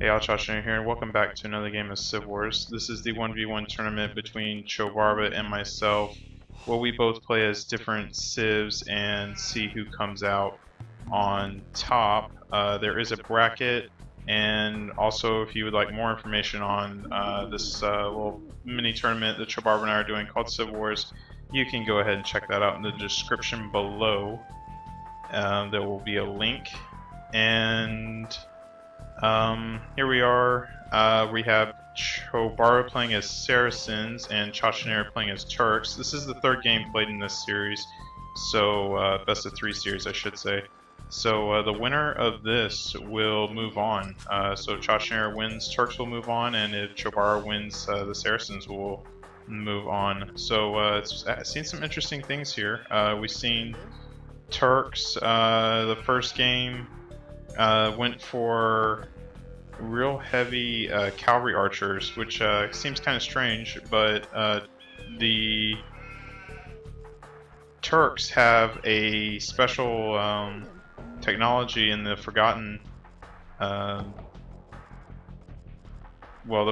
Hey, Chachanator here, and welcome back to another game of Civ Wars. This is the 1v1 tournament between Chobarba and myself, where we both play as different civs and see who comes out on top. There is a bracket, and also if you would like more information on this little mini tournament that Chobarba and I are doing called Civ Wars, you can go ahead and check that out in the description below. There will be a link, and here we are. We have Chobarba playing as Saracens and Chachanator playing as Turks. This is the third game played in this series, so best of 3 series, I should say. So the winner of this will move on. So Chachanator wins, Turks will move on, and if Chobarba wins, the Saracens will move on. So it's seen some interesting things here. We've seen Turks. The first game went for real heavy cavalry archers, which seems kind of strange, but the Turks have a special technology in the Forgotten, the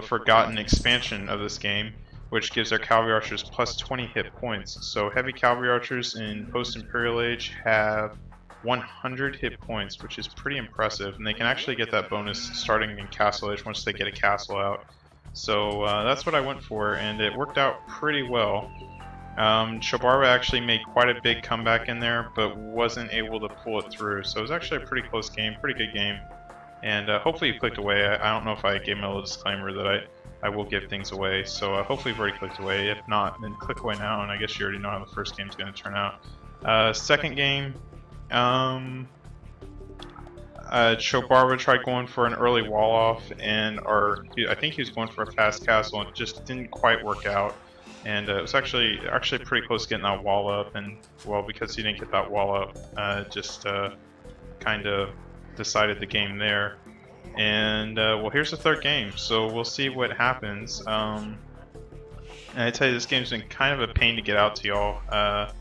Forgotten expansion of this game, which gives their cavalry archers plus 20 hit points. So heavy cavalry archers in post-Imperial Age have 100 hit points, which is pretty impressive, and they can actually get that bonus starting in Castle Age once they get a castle out. So that's what I went for, and it worked out pretty well. Chobarba actually made quite a big comeback in there, but wasn't able to pull it through. So it was actually a pretty close game, pretty good game. And hopefully you clicked away. I don't know if I gave him a little disclaimer that I will give things away. So hopefully you've already clicked away. If not, then click away now, and I guess you already know how the first game's going to turn out. Second game, Chobarba tried going for an early wall off, and I think he was going for a fast castle, and it just didn't quite work out. And it was actually pretty close to getting that wall up, and well, because he didn't get that wall up, just kind of decided the game there. And well, here's the third game, so we'll see what happens. And I tell you, this game's been kind of a pain to get out to y'all.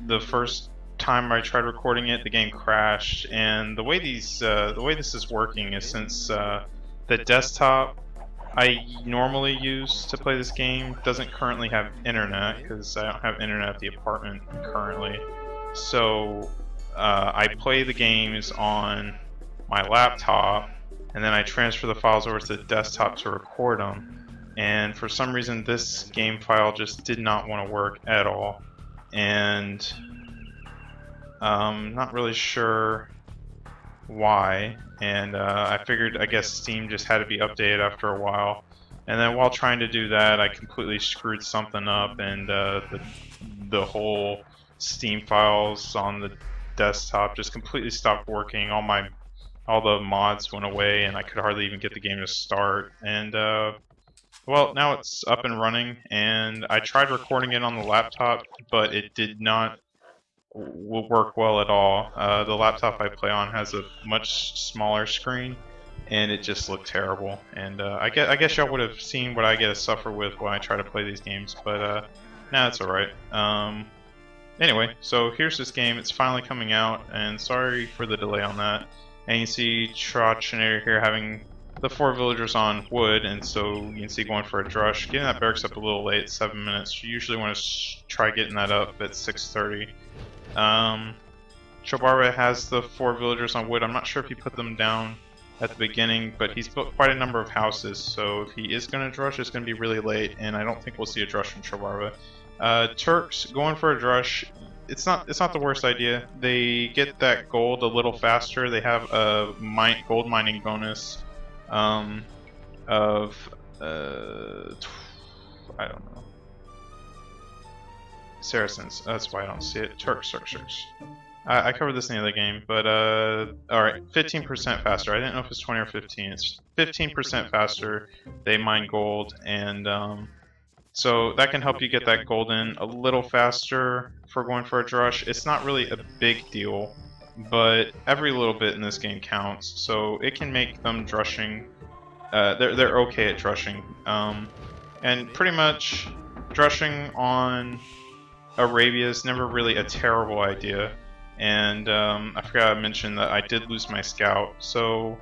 The first time I tried recording it, the game crashed, and the way this is working is, since the desktop I normally use to play this game doesn't currently have internet, because I don't have internet at the apartment currently. So I play the games on my laptop, and then I transfer the files over to the desktop to record them. And for some reason, this game file just did not want to work at all. And not really sure why, and I figured, I guess Steam just had to be updated after a while. And then while trying to do that, I completely screwed something up, and the whole Steam files on the desktop just completely stopped working. All the mods went away, and I could hardly even get the game to start. And well, now it's up and running, and I tried recording it on the laptop, but it did not will work well at all. The laptop I play on has a much smaller screen, and it just looked terrible. And I guess y'all would have seen what I get to suffer with when I try to play these games, but nah, it's alright. Anyway, so here's this game. It's finally coming out, and sorry for the delay on that. And you see Chachanator here having the 4 villagers on wood, and so you can see going for a drush. Getting that barracks up a little late, 7 minutes. You usually want to try getting that up at 6:30. Chobarba has the 4 villagers on wood. I'm not sure if he put them down at the beginning, but he's built quite a number of houses, so if he is going to drush, it's going to be really late, and I don't think we'll see a drush from Chobarba. Turks going for a drush. It's not the worst idea. They get that gold a little faster. They have a gold mining bonus of I don't know. Saracens. That's why I don't see it. Turks. I covered this in the other game, but alright, 15% faster. I didn't know if it's 20 or 15. It's 15% faster. They mine gold, and so that can help you get that gold in a little faster for going for a drush. It's not really a big deal, but every little bit in this game counts, so it can make them drushing. They're okay at drushing, and pretty much drushing on Arabia is never really a terrible idea. And I forgot to mention that I did lose my scout, so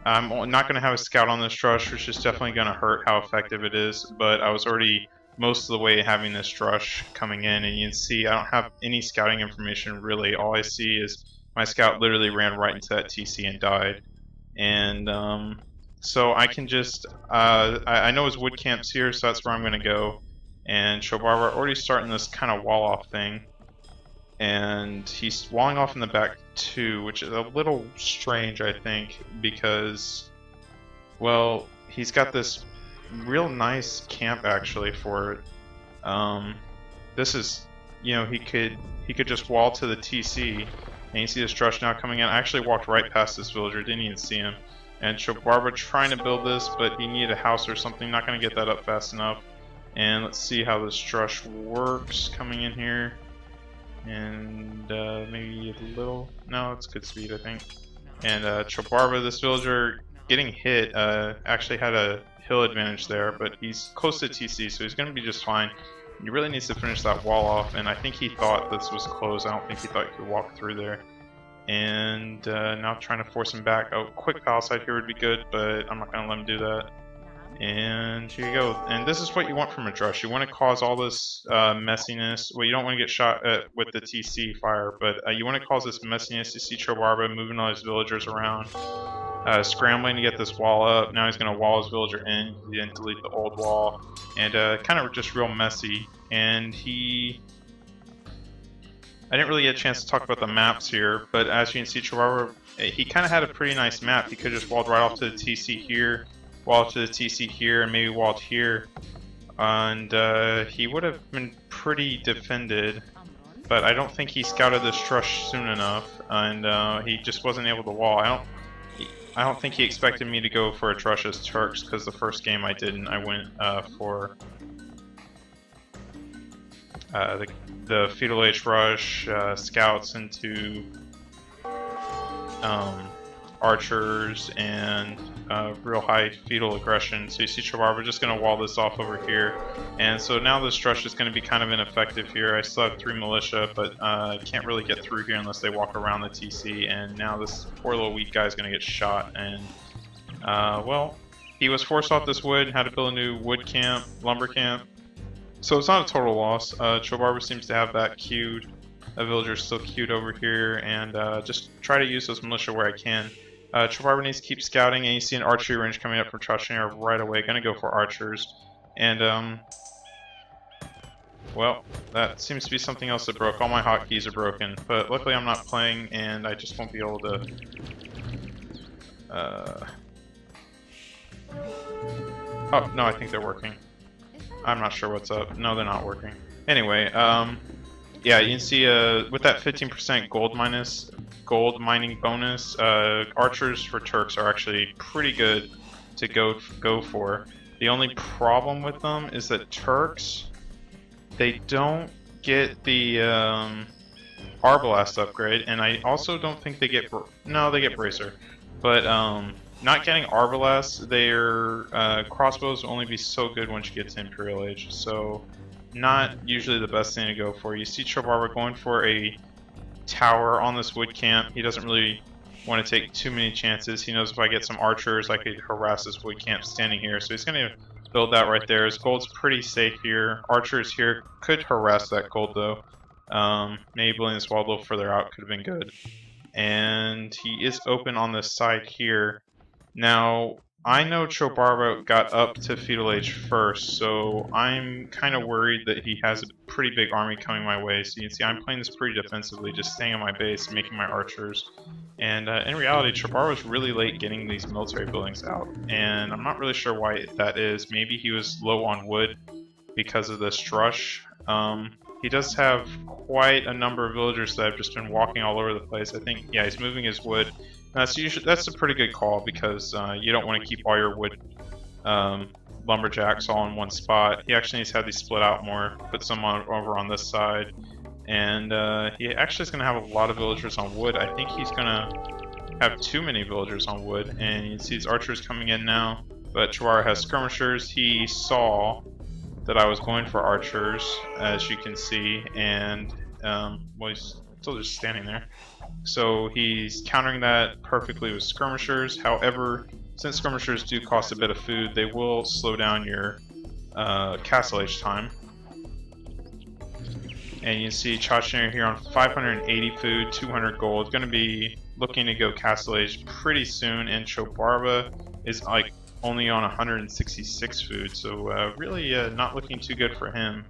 I'm not going to have a scout on this rush, which is definitely going to hurt how effective it is, but I was already most of the way having this rush coming in, and you can see I don't have any scouting information really. All I see is my scout literally ran right into that TC and died. And so I can just, I know his wood camp's here, so that's where I'm going to go. And Chobarba already starting this kind of wall off thing. And he's walling off in the back too, which is a little strange, I think, because, well, he's got this real nice camp actually for it. This is, you know, he could just wall to the TC, and you see this rush now coming in. I actually walked right past this villager, didn't even see him. And Chobarba trying to build this, but he needed a house or something. Not going to get that up fast enough. And let's see how this rush works coming in here. And maybe a little, no, it's good speed I think. And Chobarba, this villager getting hit, actually had a hill advantage there, but he's close to TC, so he's going to be just fine. He really needs to finish that wall off, and I think he thought this was closed. I don't think he thought he could walk through there. And now trying to force him back. Oh, quick palisade here would be good, but I'm not going to let him do that. And here you go. And this is what you want from a rush. You want to cause all this messiness. Well, you don't want to get shot at with the TC fire, but you want to cause this messiness. You see Chobarba moving all his villagers around, scrambling to get this wall up. Now he's going to wall his villager in. He didn't delete the old wall. And kind of just real messy. And I didn't really get a chance to talk about the maps here, but as you can see, Chobarba, he kind of had a pretty nice map. He could have just walled right off to the TC here, walled to the TC here, and maybe walled here. And he would have been pretty defended, but I don't think he scouted this rush soon enough, and he just wasn't able to wall. I don't think he expected me to go for a rush as Turks, because the first game I didn't. I went for the feudal age rush, scouts into archers, and real high feudal aggression. So you see Chobarba just going to wall this off over here, and so now this rush is going to be kind of ineffective here. I still have 3 militia, but can't really get through here unless they walk around the TC, and now this poor little weak guy is going to get shot, and well, he was forced off this wood, had to build a new wood camp, lumber camp. So it's not a total loss. Chobarba seems to have that queued. A villager still queued over here, and just try to use those militia where I can. Chobarba needs to keep scouting, and you see an archery range coming up from Chachanator right away. Gonna go for archers. And, well, that seems to be something else that broke. All my hotkeys are broken, but luckily I'm not playing, and I just won't be able to... Oh, no, I think they're working. I'm not sure what's up. No, they're not working. Anyway, yeah, you can see with that 15% gold mining bonus, archers for Turks are actually pretty good to go for. The only problem with them is that Turks, they don't get the Arbalast upgrade, and I also don't think they get they get Bracer, but not getting Arbalast, their crossbows will only be so good once you get to Imperial Age, so not usually the best thing to go for. You see Chobarba going for a tower on this wood camp. He doesn't really want to take too many chances. He knows if I get some archers, I could harass this wood camp standing here, so he's going to build that right there. His gold's pretty safe here. Archers here could harass that gold though. Maybe building this wall a little further out could have been good. And he is open on this side here. Now, I know Chobarba got up to feudal age first, so I'm kind of worried that he has a pretty big army coming my way. So you can see I'm playing this pretty defensively, just staying on my base and making my archers. And in reality, Chobarba was really late getting these military buildings out, and I'm not really sure why that is. Maybe he was low on wood because of this rush. He does have quite a number of villagers that have just been walking all over the place. I think, yeah, he's moving his wood. That's a pretty good call, because you don't want to keep all your wood lumberjacks all in one spot. He actually needs to have these split out more, put some over on this side, and he actually is going to have a lot of villagers on wood. I think he's going to have too many villagers on wood, and you can see his archers coming in now, but Chobarba has skirmishers. He saw that I was going for archers, as you can see, and well, still just standing there. So he's countering that perfectly with skirmishers. However, since skirmishers do cost a bit of food, they will slow down your castle age time. And you see Chachanator here on 580 food, 200 gold. Going to be looking to go castle age pretty soon, and Chobarba is like only on 166 food, so really not looking too good for him.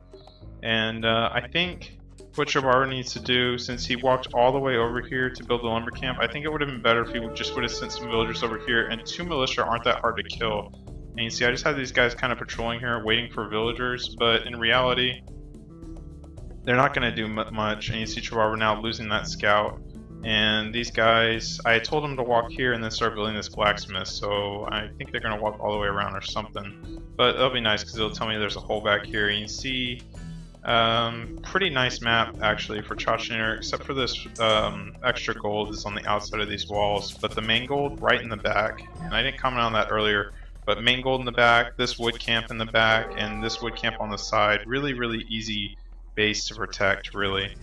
And I think what Chobarba needs to do, since he walked all the way over here to build the lumber camp, I think it would have been better if he would have sent some villagers over here, and 2 militia aren't that hard to kill. And you see I just have these guys kind of patrolling here waiting for villagers, but in reality they're not going to do much. And you see Chobarba now losing that scout. And these guys, I told them to walk here and then start building this blacksmith, so I think they're going to walk all the way around or something. But that'll be nice because it'll tell me there's a hole back here. And you see, pretty nice map actually for Chachanator, except for this extra gold is on the outside of these walls. But the main gold right in the back, and I didn't comment on that earlier, but main gold in the back, this wood camp in the back, and this wood camp on the side, really, really easy base to protect, really.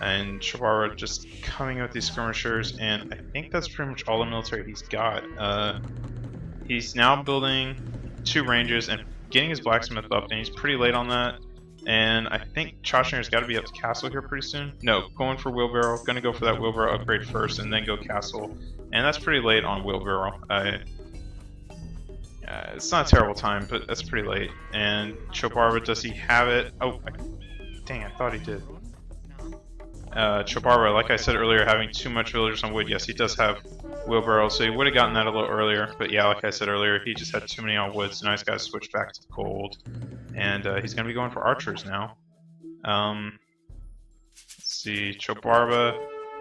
And Chobarba just coming with these skirmishers, and I think that's pretty much all the military he's got. He's now building 2 ranges and getting his blacksmith up, and he's pretty late on that. And I think Chachanator's got to be up to castle here pretty soon. No, going for wheelbarrow. Gonna go for that wheelbarrow upgrade first, and then go castle. And that's pretty late on wheelbarrow. It's not a terrible time, but that's pretty late. And Chobarba, does he have it? Oh, dang! I thought he did. Chobarba, like I said earlier, having too much villagers on wood. Yes, he does have wheelbarrow, so he would have gotten that a little earlier. But yeah, like I said earlier, he just had too many on wood, so now he's got to switch back to gold. And he's going to be going for archers now. Let's see, Chobarba,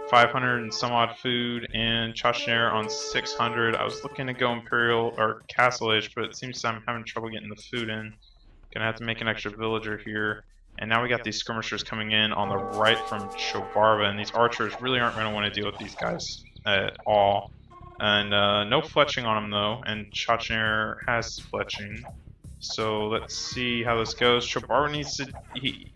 500 and some odd food, and Chachanator on 600. I was looking to go Imperial or Castle Age, but it seems I'm having trouble getting the food in. Gonna have to make an extra villager here. And now we got these skirmishers coming in on the right from Chobarba, and these archers really aren't going to want to deal with these guys at all. And no fletching on them though, and Chachanator has fletching. So let's see how this goes. Chobarba needs to, he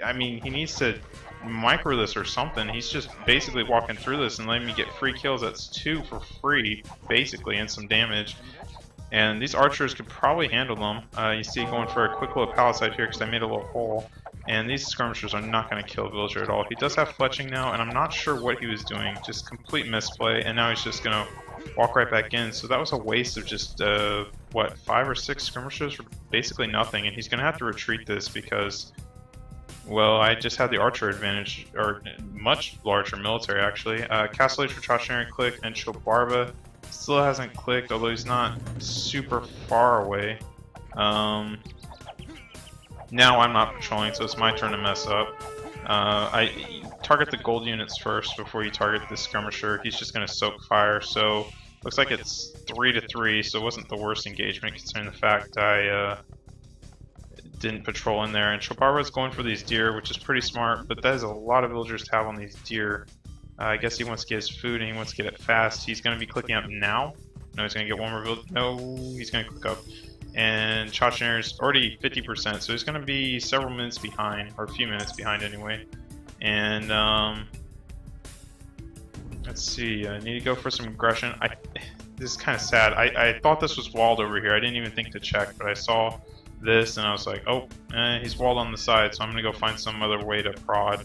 needs to micro this or something. He's just basically walking through this and letting me get free kills. That's 2 for free, basically, and some damage. And these archers could probably handle them. You see going for a quick little palisade here because I made a little hole. And these skirmishers are not going to kill a villager at all. He does have fletching now, and I'm not sure what he was doing. Just complete misplay, and now he's just going to walk right back in. So that was a waste of just, what, 5 or 6 skirmishers for basically nothing. And he's going to have to retreat this because, well, I just had the archer advantage, or much larger military actually. Castle Age for Chachanator clicked, and Chobarba still hasn't clicked, although he's not super far away. Now I'm not patrolling, so it's my turn to mess up. I target the gold units first before you target the skirmisher. He's just going to soak fire, so looks like it's 3-3, so it wasn't the worst engagement considering the fact I didn't patrol in there. And Chobarba's going for these deer, which is pretty smart, but that is a lot of villagers to have on these deer. I guess he wants to get his food and he wants to get it fast. He's going to be clicking up now. No, he's going to get one more villager. No, he's going to click up. And Chachanator's already 50%, so he's going to be several minutes behind, or a few minutes behind anyway. And let's see, I need to go for some aggression. This is kind of sad. I thought this was walled over here. I didn't even think to check, but I saw this and I was like, oh, he's walled on the side, so I'm going to go find some other way to prod.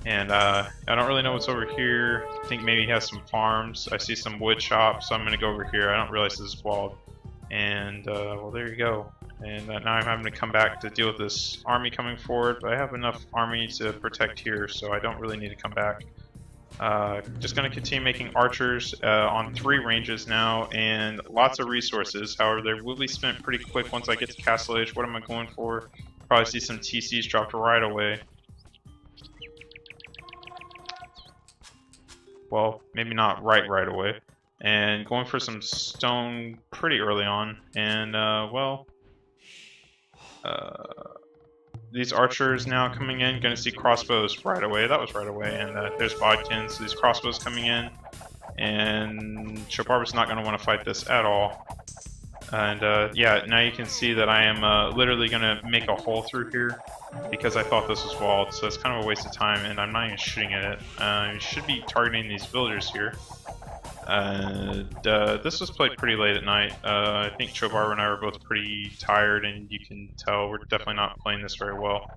And I don't really know what's over here. I think maybe he has some farms. I see some wood shops, so I'm going to go over here. I don't realize this is walled. And, well, there you go. And now I'm having to come back to deal with this army coming forward, but I have enough army to protect here, so I don't really need to come back. Just going to continue making archers on 3 ranges now, and lots of resources. However, they will be spent pretty quick once I get to Castle Age. What am I going for? Probably see some TCs dropped right away. Well, maybe not right away. And going for some stone pretty early on. And, well, these archers now coming in, gonna see crossbows right away. That was right away. And there's Bodkins, so these crossbows coming in. And Chobarba's not gonna want to fight this at all. And yeah, now you can see that I am literally going to make a hole through here because I thought this was walled, so it's kind of a waste of time, and I'm not even shooting at it. You should be targeting these villagers here. This was played pretty late at night. I think Chobarba and I were both pretty tired, and you can tell we're definitely not playing this very well.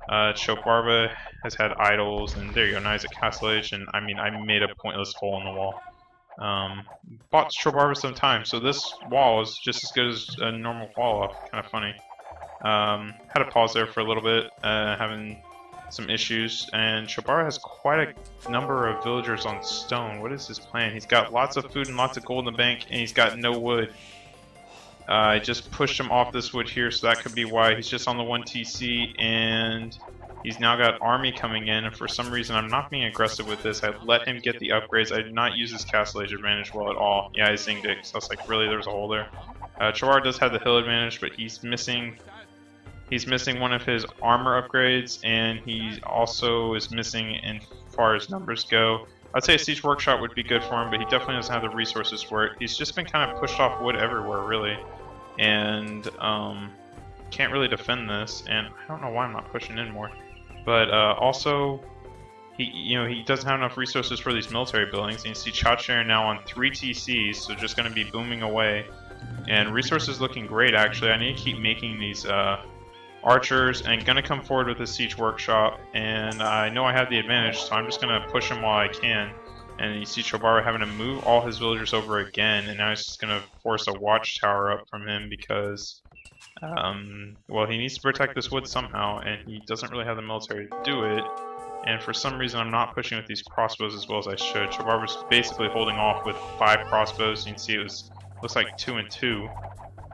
Chobarba has had idols, and there you go, now he's at Castle Age, and I mean, I made a pointless hole in the wall. Bought Chobarba some time, so this wall is just as good as a normal wall up. Kind of funny. Had to pause there for a little bit, having some issues, and Chobarba has quite a number of villagers on stone. What is his plan? He's got lots of food and lots of gold in the bank, and he's got no wood. I just pushed him off this wood here, so that could be why. He's just on the 1 TC, and he's now got army coming in, and for some reason I'm not being aggressive with this. I let him get the upgrades. I did not use his Castle Age advantage well at all. Yeah, I zinged it, so I was like, really, there's a hole there. Chobarba does have the hill advantage, but he's missing one of his armor upgrades, and he also is missing in far as numbers go. I'd say a siege workshop would be good for him, but he definitely doesn't have the resources for it. He's just been kind of pushed off wood everywhere, really, and can't really defend this. And I don't know why I'm not pushing in more, but also he doesn't have enough resources for these military buildings. And you see Chachanator now on 3 TCs, so just going to be booming away, and resources looking great. Actually, I need to keep making these archers, and gonna come forward with a siege workshop, and I know I have the advantage, so I'm just gonna push him while I can. And you see Chobarba having to move all his villagers over again, and now he's just gonna force a watchtower up from him because well, he needs to protect this wood somehow, and he doesn't really have the military to do it. And for some reason I'm not pushing with these crossbows as well as I should. Chobarba's basically holding off with 5 crossbows. You can see looks like 2 and 2.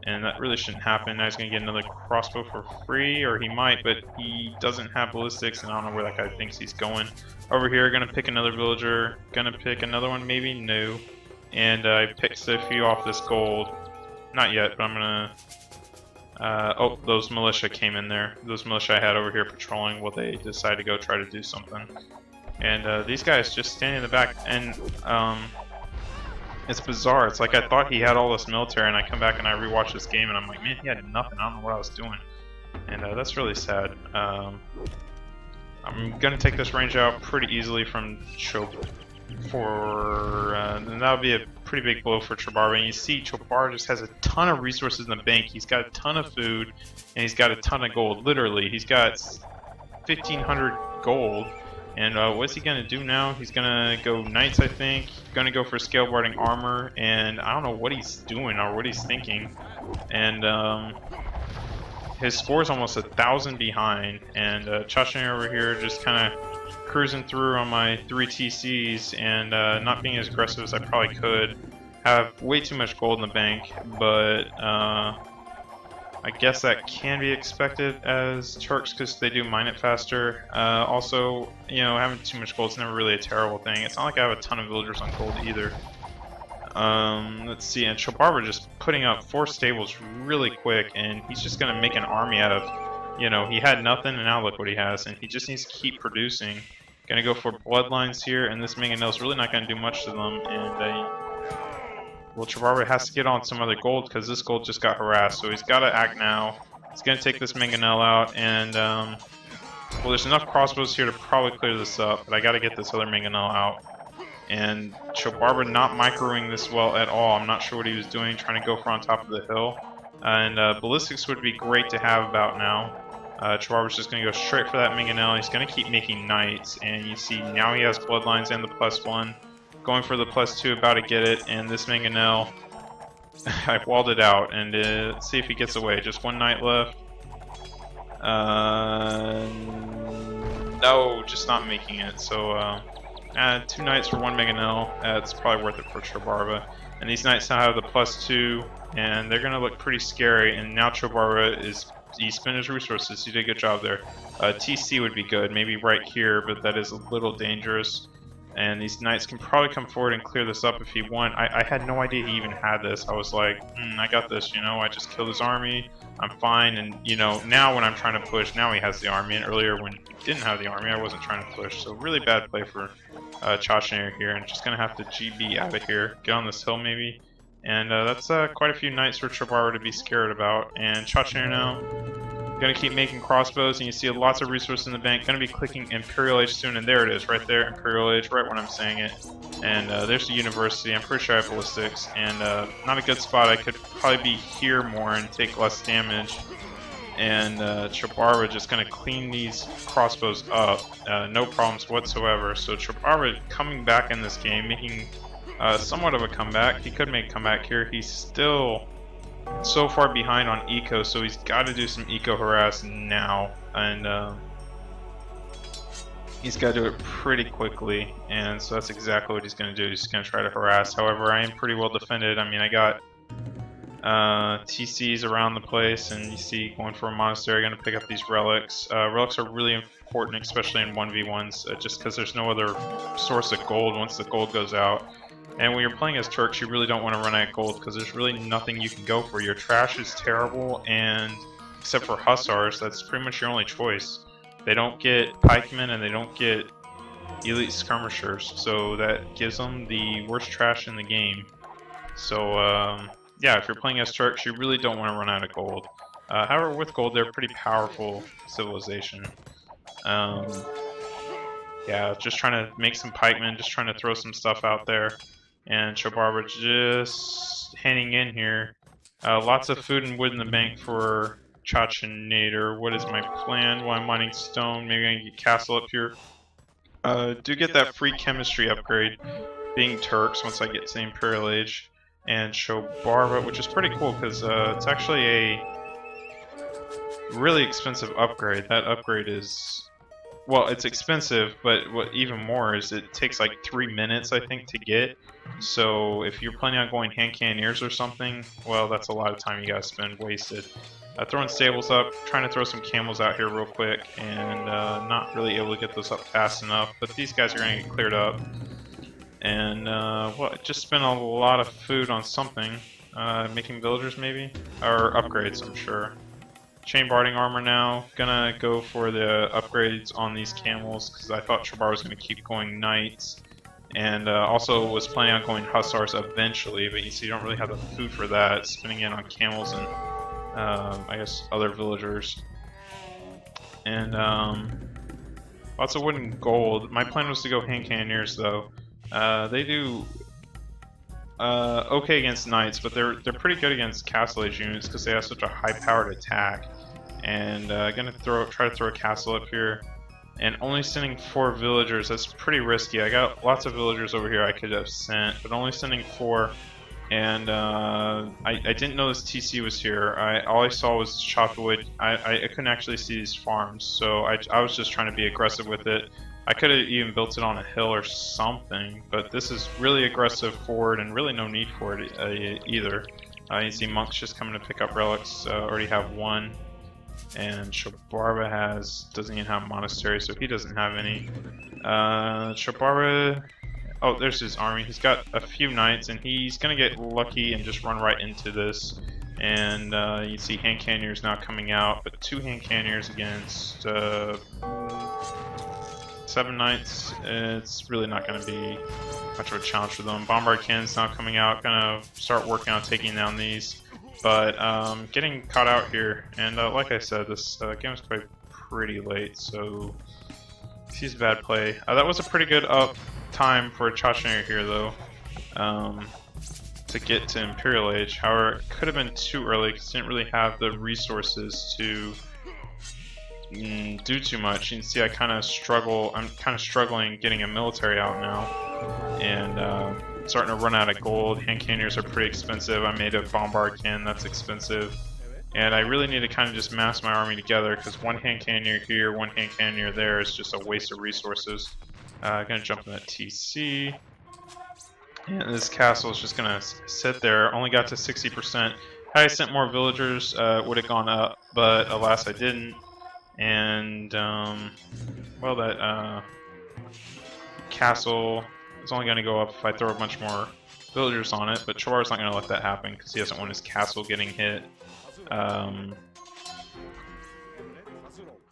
And that really shouldn't happen. Now he's going to get another crossbow for free, or he might, but he doesn't have ballistics, and I don't know where that guy thinks he's going. Over here, going to pick another villager, going to pick another one, maybe? No. And I picked a few off this gold. Not yet, but I'm going to... oh, those militia came in there. Those militia I had over here patrolling, well, they decided to go try to do something. And these guys just standing in the back, and... it's bizarre. It's like I thought he had all this military, and I come back and I rewatch this game, and I'm like, man, he had nothing. I don't know what I was doing, and that's really sad. I'm gonna take this range out pretty easily from and that would be a pretty big blow for Chobarba. And you see, Chobarba just has a ton of resources in the bank. He's got a ton of food, and he's got a ton of gold. Literally, he's got 1,500 gold. And what's he going to do now? He's going to go knights, I think. Going to go for scalebarding armor. And I don't know what he's doing or what he's thinking. And his score's almost 1,000 behind. And Chachanator over here just kind of cruising through on my 3 TCs. And not being as aggressive as I probably could. Have way too much gold in the bank. But I guess that can be expected as Turks because they do mine it faster. Also, having too much gold is never really a terrible thing. It's not like I have a ton of villagers on gold either. Let's see, and Chobarba just putting up 4 stables really quick, and he's just going to make an army out of, he had nothing, and now look what he has, and he just needs to keep producing. Going to go for bloodlines here, and this mangonel's really not going to do much to them, and well, Chobarba has to get on some other gold because this gold just got harassed, so he's got to act now. He's going to take this mangonel out, and well, there's enough crossbows here to probably clear this up, but I got to get this other mangonel out. And Chobarba not microing this well at all. I'm not sure what he was doing, trying to go for on top of the hill. And ballistics would be great to have about now. Chobarba's just going to go straight for that mangonel. He's going to keep making knights, and you see now he has bloodlines and the +1. Going for the +2, about to get it, and this mangonel, I've walled it out, and let's see if he gets away. Just 1 knight left. No, just not making it. So 2 knights for 1 mangonel. That's probably worth it for Chobarba. And these knights now have the +2, and they're going to look pretty scary. And now Chobarba he spent his resources. He did a good job there. TC would be good, maybe right here, but that is a little dangerous. And these knights can probably come forward and clear this up if he won. I had no idea he even had this. I was like, I got this, I just killed his army. I'm fine. And, now when I'm trying to push, now he has the army. And earlier when he didn't have the army, I wasn't trying to push. So really bad play for Chachanator here. And just going to have to GB out of here. Get on this hill maybe. And that's quite a few knights for Chobar to be scared about. And Chachanator now, gonna keep making crossbows, and you see lots of resources in the bank. Gonna be clicking Imperial Age soon, and there it is, right there, Imperial Age, right when I'm saying it. And there's the university. I'm pretty sure I have ballistics, and not a good spot. I could probably be here more and take less damage. And Chobar just gonna clean these crossbows up, no problems whatsoever. So Chobar coming back in this game, making somewhat of a comeback. He could make a comeback here. He's still so far behind on eco, so he's got to do some eco harass now, and he's got to do it pretty quickly. And so that's exactly what he's going to do. He's going to try to harass. However, I am pretty well defended. I mean, I got TCs around the place, and you see going for a monastery, going to pick up these relics. Relics are really important, especially in 1v1s, just because there's no other source of gold once the gold goes out. And when you're playing as Turks, you really don't want to run out of gold because there's really nothing you can go for. Your trash is terrible, and except for Hussars, that's pretty much your only choice. They don't get pikemen and they don't get elite skirmishers, so that gives them the worst trash in the game. So yeah, if you're playing as Turks, you really don't want to run out of gold. However, with gold, they're a pretty powerful civilization. Yeah, just trying to make some pikemen, just trying to throw some stuff out there. And Chobar just hanging in here. Lots of food and wood in the bank for Chachanator. What is my plan? Well, I'm mining stone. Maybe I can get castle up here. Do get that free chemistry upgrade, being Turks, once I get to the Imperial Age. And Chobar, which is pretty cool because it's actually a really expensive upgrade. That upgrade is... well, it's expensive, but what even more is it takes like 3 minutes, I think, to get. So if you're planning on going hand cannoneers or something, well, that's a lot of time you gotta spend wasted. Throwing stables up, trying to throw some camels out here real quick, and not really able to get those up fast enough. But these guys are gonna get cleared up. And well, just spent a lot of food on something. Making villagers maybe? Or upgrades, I'm sure. Chain barding armor now. Gonna go for the upgrades on these camels because I thought Chobar was gonna keep going knights, and also was planning on going hussars eventually. But you see, you don't really have the food for that. Spinning in on camels and I guess other villagers, and lots of wood and gold. My plan was to go hand cannoneers though. They do okay against knights, but they're pretty good against castle age units because they have such a high-powered attack. And gonna try to throw a castle up here, and only sending 4 villagers. That's pretty risky. I got lots of villagers over here I could have sent, but only sending 4. And I didn't know this TC was here. All I saw was chopped wood. I couldn't actually see these farms, so I was just trying to be aggressive with it. I could have even built it on a hill or something, but this is really aggressive forward and really no need for it either. You see monks just coming to pick up relics. Already have 1. And Chobar doesn't even have monastery, so he doesn't have any. Chobar, oh, there's his army. He's got a few knights, and he's gonna get lucky and just run right into this. And you see hand cannoneers now coming out, but 2 hand cannoneers against 7 knights. It's really not gonna be much of a challenge for them. Bombard cannons now coming out, gonna start working on taking down these. But getting caught out here, and like I said, this game was quite pretty late, so he's a bad play. That was a pretty good up time for Chachanator here, though, to get to Imperial Age. However, it could have been too early because he didn't really have the resources to do too much. You can see I'm kind of struggling getting a military out now, and starting to run out of gold. Hand cannoneers are pretty expensive. I made a bombard cannon that's expensive, and I really need to kind of just mass my army together because 1 hand cannoneer here, 1 hand cannoneer there is just a waste of resources. Gonna jump in that TC, and this castle is just gonna sit there. Only got to 60%. Had I sent more villagers, would have gone up, but alas I didn't. And well, that castle is only going to go up if I throw a bunch more villagers on it, but Chobar's not going to let that happen because he doesn't want his castle getting hit.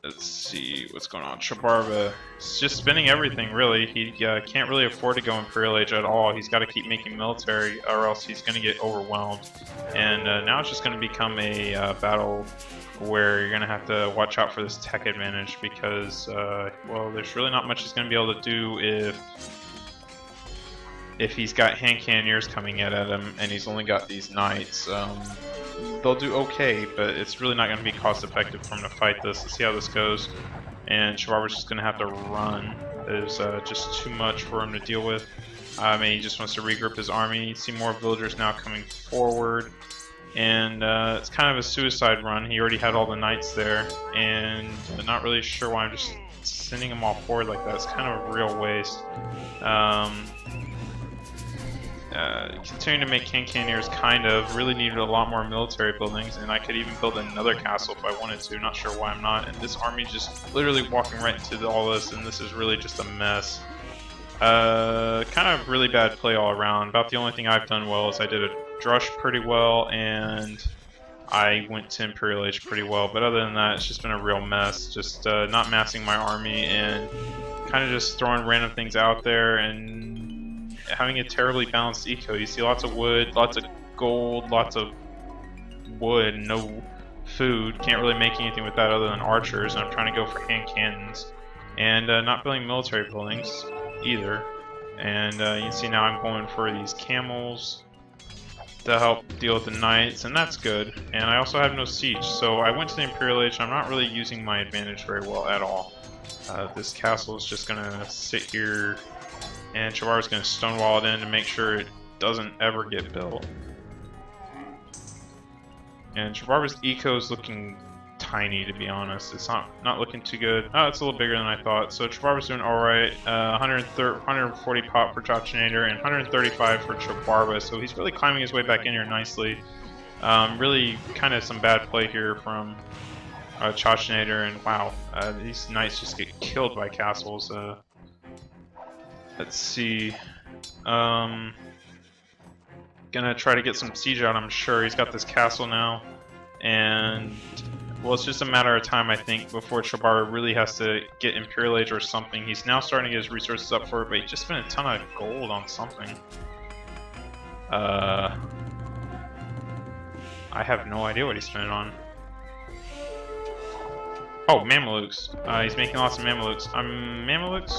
Let's see what's going on. Chabarba is just spending everything, really. He can't really afford to go Imperial Age at all. He's got to keep making military, or else he's going to get overwhelmed. And now it's just going to become a battle where you're going to have to watch out for this tech advantage because, well, there's really not much he's going to be able to do if he's got hand cannoneers coming at him and he's only got these knights. They'll do okay, but it's really not going to be cost effective for him to fight this. Let's see how this goes. And Chabarba's just going to have to run. There's just too much for him to deal with. I mean, he just wants to regroup his army. You see more villagers now coming forward. And it's kind of a suicide run. He already had all the knights there. And I'm not really sure why I'm just sending them all forward like that. It's kind of a real waste. Continuing to make cannoneers kind of really needed a lot more military buildings, and I could even build another castle if I wanted to. Not sure why I'm not. And this army just literally walking right into all this, and this is really just a mess. Kind of really bad play all around. About the only thing I've done well is I did a drush pretty well, and I went to Imperial Age pretty well. But other than that, it's just been a real mess. Just not massing my army and kind of just throwing random things out there and having a terribly balanced eco. You see lots of wood, lots of gold, lots of wood, no food. Can't really make anything with that other than archers, and I'm trying to go for hand cannons. And not building military buildings either. And you can see now I'm going for these camels to help deal with the knights, and that's good. And I also have no siege, so I went to the Imperial Age, and I'm not really using my advantage very well at all. This castle is just going to sit here, and Chabarba's going to stonewall it in to make sure it doesn't ever get built. And Chabarba's eco is looking tiny, to be honest. It's not looking too good. Oh, it's a little bigger than I thought. So Chabarba's doing alright. 140 pop for Chachanator and 135 for Chabarba. So he's really climbing his way back in here nicely. Really kind of some bad play here from Chachanator, and wow, these knights just get killed by castles. Let's see. Gonna try to get some siege out, I'm sure. He's got this castle now. And, well, it's just a matter of time, I think, before Chabarba really has to get Imperial Age or something. He's now starting to get his resources up for it, but he just spent a ton of gold on something. I have no idea what he spent it on. Oh, Mamelukes. He's making lots of Mamelukes. Mamelukes?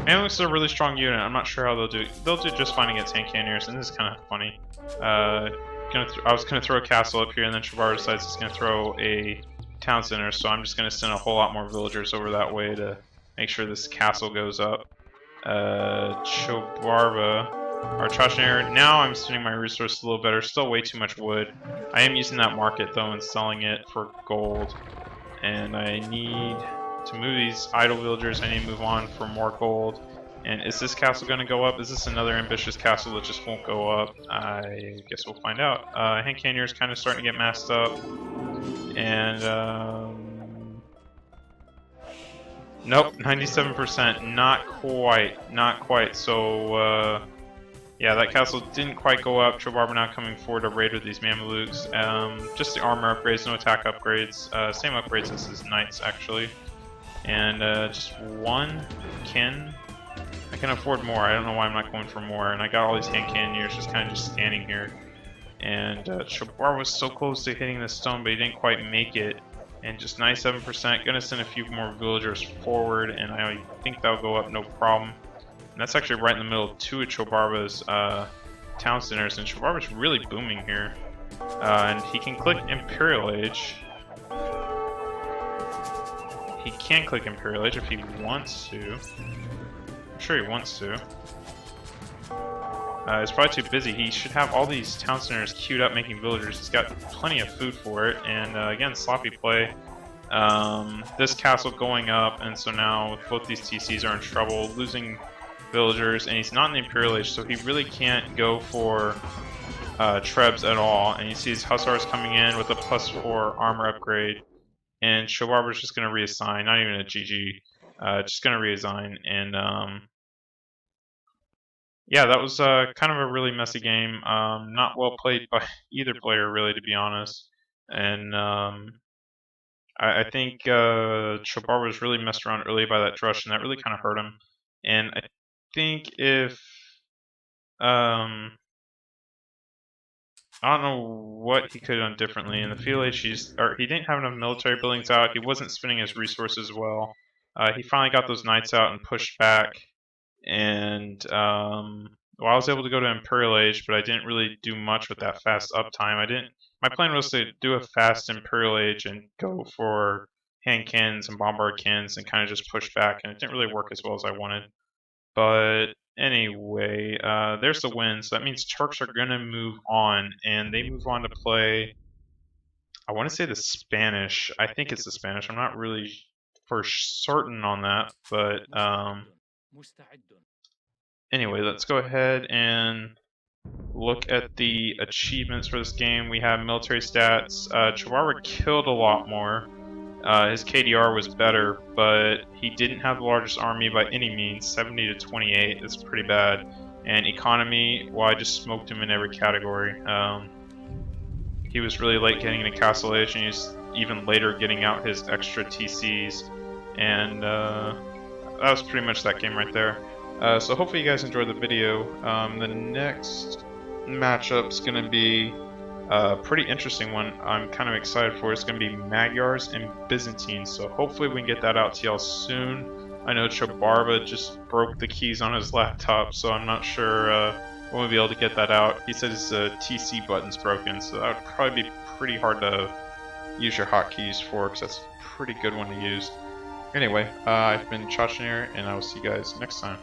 Mamelukes are a really strong unit. I'm not sure how they'll do. They'll do just fine against hand cannoneers, and this is kind of funny. I was gonna throw a castle up here, and then Chabarba decides he's gonna throw a town center, so I'm just gonna send a whole lot more villagers over that way to make sure this castle goes up. Chabarba, or Chachanator. Now I'm spending my resources a little better. Still way too much wood. I am using that market though and selling it for gold, and I need to move these idle villagers. I need to move on for more gold. And is this castle going to go up? Is this another ambitious castle that just won't go up? I guess we'll find out. Hand cannoneer is kind of starting to get massed up. And, nope, 97%. Not quite. So, yeah, that castle didn't quite go up. Chabarba now coming forward to raid with these Mamelukes. Just the armor upgrades, no attack upgrades. Same upgrades as his knights, actually. And just one kin. I can afford more. I don't know why I'm not going for more. And I got all these hand cannoneers just kind of just standing here. And Chabarba was so close to hitting the stone, but he didn't quite make it. And just 97%. Gonna send a few more villagers forward, and I think that'll go up no problem. And that's actually right in the middle of two of Chabarba's town centers, and Chabarba's really booming here. And he can click Imperial Age. He can click Imperial Age if he wants to. I'm sure he wants to. He's probably too busy. He should have all these town centers queued up making villagers. He's got plenty of food for it. And again, sloppy play. This castle going up, and so now both these TCs are in trouble, losing villagers, and he's not in the Imperial Age, so he really can't go for Trebs at all. And you see his Hussars coming in with a +4 armor upgrade. And Chabarba's just going to reassign, not even a GG, just going to reassign. And yeah, that was kind of a really messy game. Not well played by either player, really, to be honest. And I think Chobar was really messed around early by that drush, and that really kind of hurt him. And I think if um, I don't know what he could have done differently in the field age. He didn't have enough military buildings out. He wasn't spending his resources well. He finally got those knights out and pushed back. And well, I was able to go to Imperial Age, but I didn't really do much with that fast uptime. I didn't. My plan was to do a fast Imperial Age and go for hand cannons and bombard cannons and kind of just push back, and it didn't really work as well as I wanted. But anyway, there's the win. So that means Turks are gonna move on, and they move on to play. I want to say the Spanish. I think it's the Spanish. I'm not really for certain on that, but anyway, let's go ahead and look at the achievements for this game. We have military stats. Chihuahua killed a lot more. His KDR was better, but he didn't have the largest army by any means. 70 to 28, that's pretty bad. And economy, well, I just smoked him in every category. He was really late getting into Castle Age, and he's even later getting out his extra TCs. And that was pretty much that game right there. So hopefully you guys enjoyed the video. The next matchup's going to be a pretty interesting one. I'm kind of excited for. It's going to be Magyars and Byzantines. So hopefully we can get that out to y'all soon. I know Chobarba just broke the keys on his laptop, so I'm not sure when we'll be able to get that out. He said his TC button's broken, so that would probably be pretty hard to use your hotkeys for, because that's a pretty good one to use. Anyway, I've been Chachanator, and I will see you guys next time.